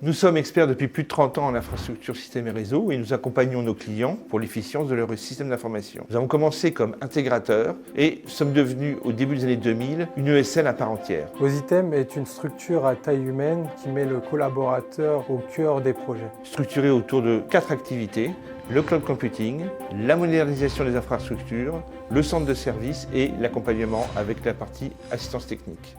Nous sommes experts depuis plus de 30 ans en infrastructure, système et réseau et nous accompagnons nos clients pour l'efficience de leur système d'information. Nous avons commencé comme intégrateurs et sommes devenus au début des années 2000 une ESN à part entière. Ositem est une structure à taille humaine qui met le collaborateur au cœur des projets. Structurée autour de 4 activités, le cloud computing, la modernisation des infrastructures, le centre de service et l'accompagnement avec la partie assistance technique.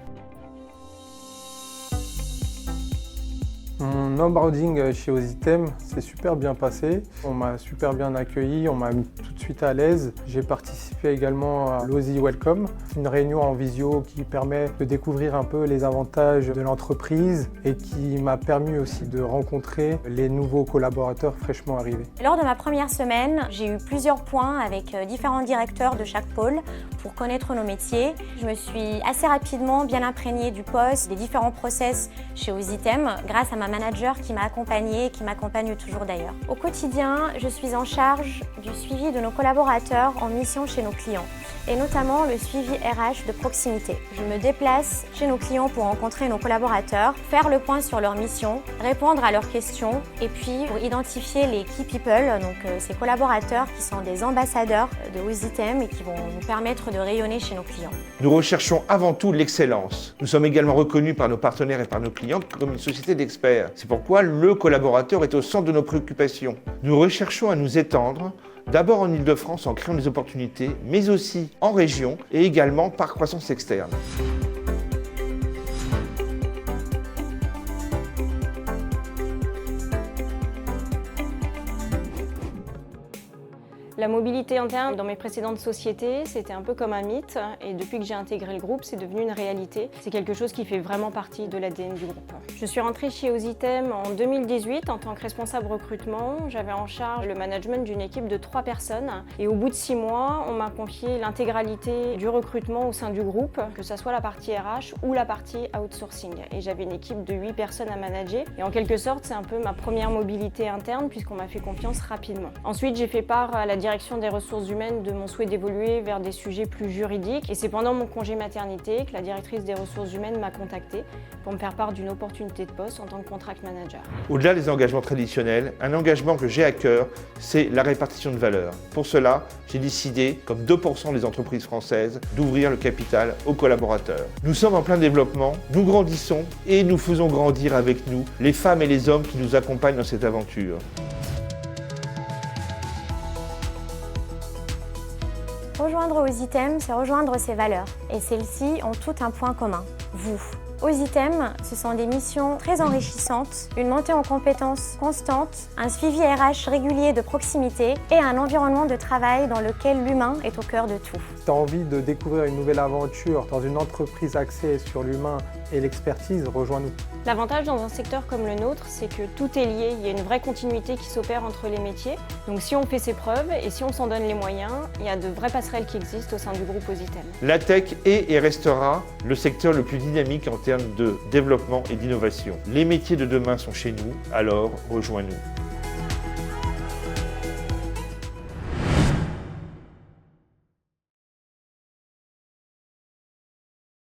Mon onboarding chez Ositem s'est super bien passé. On m'a super bien accueilli, on m'a mis tout de suite à l'aise. J'ai participé également à l'Osi Welcome, une réunion en visio qui permet de découvrir un peu les avantages de l'entreprise et qui m'a permis aussi de rencontrer les nouveaux collaborateurs fraîchement arrivés. Lors de ma première semaine, j'ai eu plusieurs points avec différents directeurs de chaque pôle pour connaître nos métiers. Je me suis assez rapidement bien imprégnée du poste, des différents process chez Ositem grâce à ma manager qui m'a accompagnée et qui m'accompagne toujours d'ailleurs. Au quotidien, je suis en charge du suivi de nos collaborateurs en mission chez nos clients et notamment le suivi RH de proximité. Je me déplace chez nos clients pour rencontrer nos collaborateurs, faire le point sur leur mission, répondre à leurs questions et puis pour identifier les key people, donc ces collaborateurs qui sont des ambassadeurs de Ositem et qui vont nous permettre de rayonner chez nos clients. Nous recherchons avant tout l'excellence. Nous sommes également reconnus par nos partenaires et par nos clients comme une société d'experts. C'est pourquoi le collaborateur est au centre de nos préoccupations. Nous recherchons à nous étendre, d'abord en Île-de-France en créant des opportunités, mais aussi en région et également par croissance externe. La mobilité interne dans mes précédentes sociétés, c'était un peu comme un mythe et depuis que j'ai intégré le groupe, c'est devenu une réalité. C'est quelque chose qui fait vraiment partie de l'ADN du groupe. Je suis rentrée chez Ositem en 2018 en tant que responsable recrutement. J'avais en charge le management d'une équipe de 3 personnes et au bout de 6 mois, on m'a confié l'intégralité du recrutement au sein du groupe, que ce soit la partie RH ou la partie outsourcing. Et j'avais une équipe de 8 personnes à manager et en quelque sorte, c'est un peu ma première mobilité interne puisqu'on m'a fait confiance rapidement. Ensuite, j'ai fait part à la direction des ressources humaines de mon souhait d'évoluer vers des sujets plus juridiques et c'est pendant mon congé maternité que la directrice des ressources humaines m'a contactée pour me faire part d'une opportunité de poste en tant que contract manager. Au-delà des engagements traditionnels, un engagement que j'ai à cœur, c'est la répartition de valeur. Pour cela, j'ai décidé, comme 2% des entreprises françaises, d'ouvrir le capital aux collaborateurs. Nous sommes en plein développement, nous grandissons et nous faisons grandir avec nous les femmes et les hommes qui nous accompagnent dans cette aventure. Rejoindre Ositem, c'est rejoindre ses valeurs. Et celles-ci ont toutes un point commun, vous. Ositem, ce sont des missions très enrichissantes, une montée en compétences constante, un suivi RH régulier de proximité et un environnement de travail dans lequel l'humain est au cœur de tout. Si tu as envie de découvrir une nouvelle aventure dans une entreprise axée sur l'humain et l'expertise, rejoins-nous. L'avantage dans un secteur comme le nôtre, c'est que tout est lié, il y a une vraie continuité qui s'opère entre les métiers. Donc si on fait ses preuves et si on s'en donne les moyens, il y a de vraies passerelles qui existent au sein du groupe Ositem. La tech est et restera le secteur le plus dynamique en termes de développement et d'innovation. Les métiers de demain sont chez nous, alors rejoins-nous.